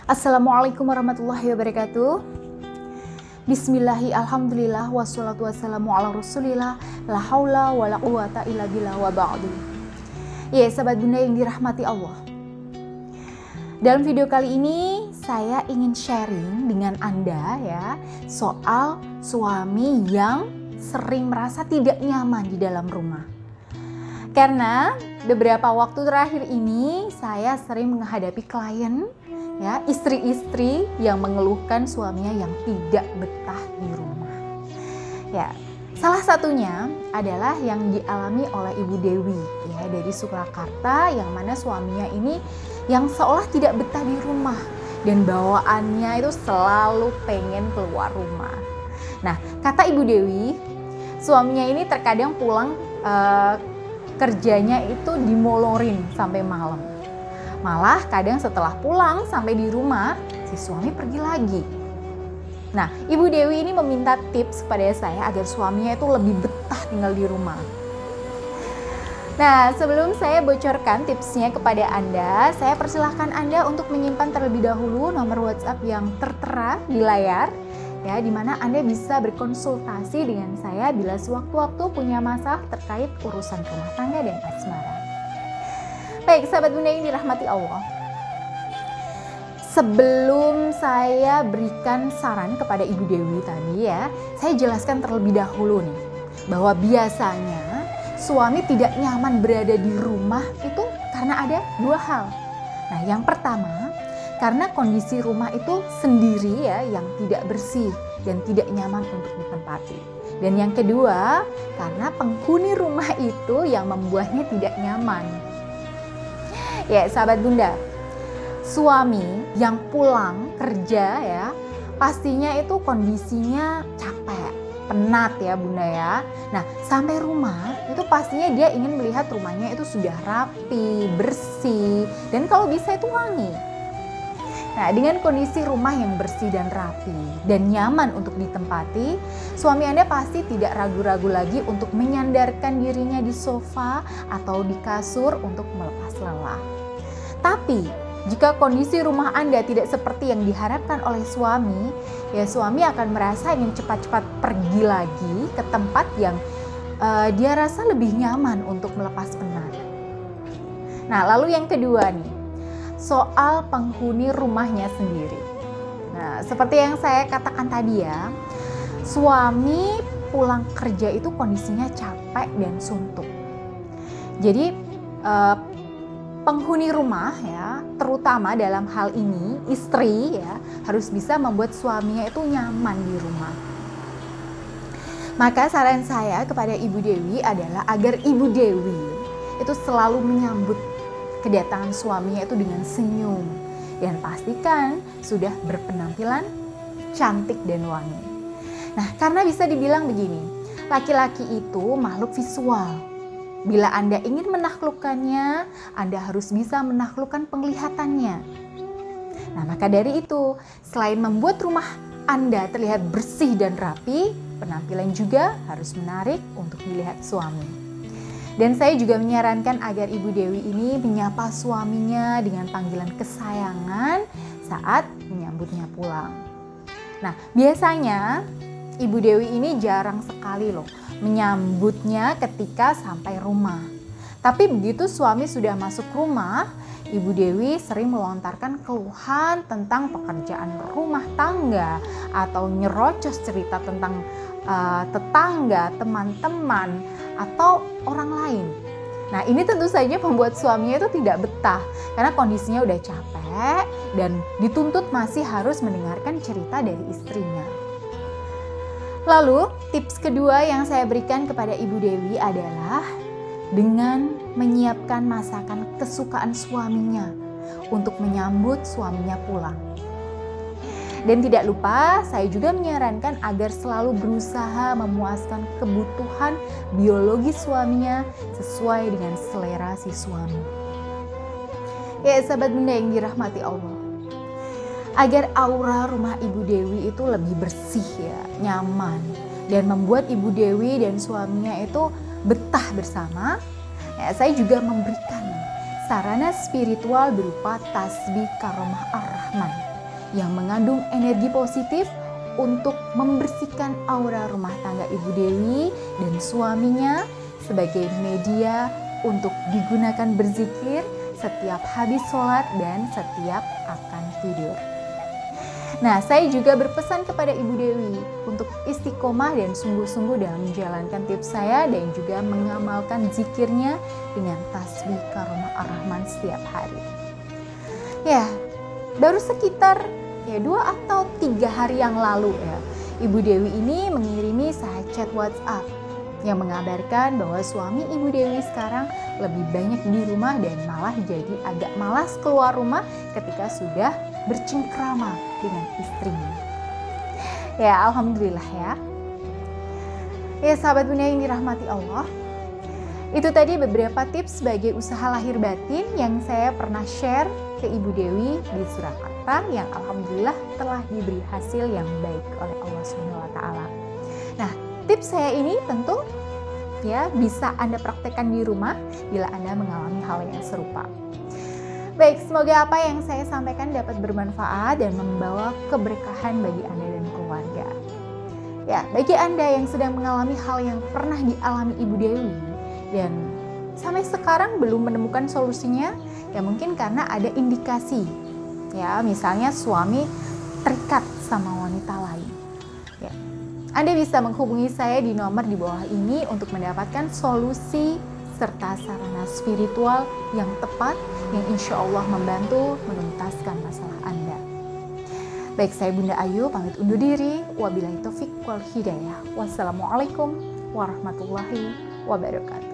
Assalamualaikum warahmatullahi wabarakatuh. Bismillahi alhamdulillah wassalatu wassalamu ala rasulillah la haula wa la quwata illa billah wa ba'du. Ya sahabat bunda yang dirahmati Allah, dalam video kali ini saya ingin sharing dengan Anda ya soal suami yang sering merasa tidak nyaman di dalam rumah. Karena beberapa waktu terakhir ini saya sering menghadapi klien ya, istri-istri yang mengeluhkan suaminya yang tidak betah di rumah. Ya, salah satunya adalah yang dialami oleh Ibu Dewi ya dari Surakarta, yang mana suaminya ini yang seolah tidak betah di rumah dan bawaannya itu selalu pengen keluar rumah. Nah, kata Ibu Dewi, suaminya ini terkadang pulang kerjanya itu dimolorin sampai malam. Malah kadang setelah pulang sampai di rumah, si suami pergi lagi. Nah, Ibu Dewi ini meminta tips kepada saya agar suaminya itu lebih betah tinggal di rumah. Nah, sebelum saya bocorkan tipsnya kepada Anda, saya persilahkan Anda untuk menyimpan terlebih dahulu nomor WhatsApp yang tertera di layar, ya, di mana Anda bisa berkonsultasi dengan saya bila sewaktu-waktu punya masalah terkait urusan rumah tangga dan asmara. Baik, sahabat bunda yang dirahmati Allah, sebelum saya berikan saran kepada Ibu Dewi tadi ya, saya jelaskan terlebih dahulu nih, bahwa biasanya suami tidak nyaman berada di rumah itu karena ada dua hal. Nah, yang pertama, karena kondisi rumah itu sendiri ya, yang tidak bersih dan tidak nyaman untuk ditempati. Dan yang kedua, karena penghuni rumah itu yang membuatnya tidak nyaman. Ya, sahabat bunda, suami yang pulang kerja ya, pastinya itu kondisinya capek, penat ya bunda ya. Nah, sampai rumah itu pastinya dia ingin melihat rumahnya itu sudah rapi, bersih, dan kalau bisa itu wangi. Nah, dengan kondisi rumah yang bersih dan rapi dan nyaman untuk ditempati, suami Anda pasti tidak ragu-ragu lagi untuk menyandarkan dirinya di sofa atau di kasur untuk melepas lelah. Tapi, jika kondisi rumah Anda tidak seperti yang diharapkan oleh suami, ya suami akan merasa ingin cepat-cepat pergi lagi ke tempat yang dia rasa lebih nyaman untuk melepas penat. Nah, lalu yang kedua nih, soal penghuni rumahnya sendiri. Nah, seperti yang saya katakan tadi ya, suami pulang kerja itu kondisinya capek dan suntuk. Jadi penghuni rumah ya, terutama dalam hal ini istri ya, harus bisa membuat suaminya itu nyaman di rumah. Maka saran saya kepada Ibu Dewi adalah agar Ibu Dewi itu selalu menyambut kedatangan suaminya itu dengan senyum dan pastikan sudah berpenampilan cantik dan wangi. Nah, karena bisa dibilang begini, laki-laki itu makhluk visual. Bila Anda ingin menaklukkannya, Anda harus bisa menaklukkan penglihatannya. Nah, maka dari itu, selain membuat rumah Anda terlihat bersih dan rapi, penampilan juga harus menarik untuk dilihat suami. Dan saya juga menyarankan agar Ibu Dewi ini menyapa suaminya dengan panggilan kesayangan saat menyambutnya pulang. Nah, biasanya Ibu Dewi ini jarang sekali loh menyambutnya ketika sampai rumah. Tapi begitu suami sudah masuk rumah, Ibu Dewi sering melontarkan keluhan tentang pekerjaan rumah tangga atau nyerocos cerita tentang tetangga, teman-teman, atau orang lain. Nah, ini tentu saja membuat suaminya itu tidak betah karena kondisinya udah capek dan dituntut masih harus mendengarkan cerita dari istrinya. Lalu, tips kedua yang saya berikan kepada Ibu Dewi adalah dengan menyiapkan masakan kesukaan suaminya untuk menyambut suaminya pulang. Dan tidak lupa, saya juga menyarankan agar selalu berusaha memuaskan kebutuhan biologi suaminya sesuai dengan selera si suami. Ya, sahabat bunda yang dirahmati Allah, agar aura rumah Ibu Dewi itu lebih bersih ya, nyaman, dan membuat Ibu Dewi dan suaminya itu betah bersama, ya, saya juga memberikan sarana spiritual berupa tasbih karomah ar-Rahman. yang mengandung energi positif untuk membersihkan aura rumah tangga Ibu Dewi dan suaminya sebagai media untuk digunakan berzikir setiap habis sholat dan setiap akan tidur. Nah, saya juga berpesan kepada Ibu Dewi untuk istiqomah dan sungguh-sungguh dalam menjalankan tips saya dan juga mengamalkan zikirnya dengan tasbih Karomah Ar-Rahman setiap hari. Ya, baru sekitar 2 atau 3 hari yang lalu ya, Ibu Dewi ini mengirimi saya chat WhatsApp yang mengabarkan bahwa suami Ibu Dewi sekarang lebih banyak di rumah dan malah jadi agak malas keluar rumah ketika sudah bercengkrama dengan istrinya. Ya, alhamdulillah ya. Ya, sahabat Bunda yang dirahmati Allah. Itu tadi beberapa tips sebagai usaha lahir batin yang saya pernah share ke Ibu Dewi di Surakarta yang alhamdulillah telah diberi hasil yang baik oleh Allah SWT. Nah, tips saya ini tentu ya bisa Anda praktekkan di rumah bila Anda mengalami hal yang serupa. Baik, semoga apa yang saya sampaikan dapat bermanfaat dan membawa keberkahan bagi Anda dan keluarga. Ya, bagi Anda yang sedang mengalami hal yang pernah dialami Ibu Dewi dan sampai sekarang belum menemukan solusinya, ya mungkin karena ada indikasi. Ya, misalnya suami terikat sama wanita lain. Ya, Anda bisa menghubungi saya di nomor di bawah ini untuk mendapatkan solusi serta sarana spiritual yang tepat yang insya Allah membantu menuntaskan masalah Anda. Baik, saya Bunda Ayu pamit undur diri. Wabillahi taufik wal hidayah. Wassalamualaikum warahmatullahi wabarakatuh.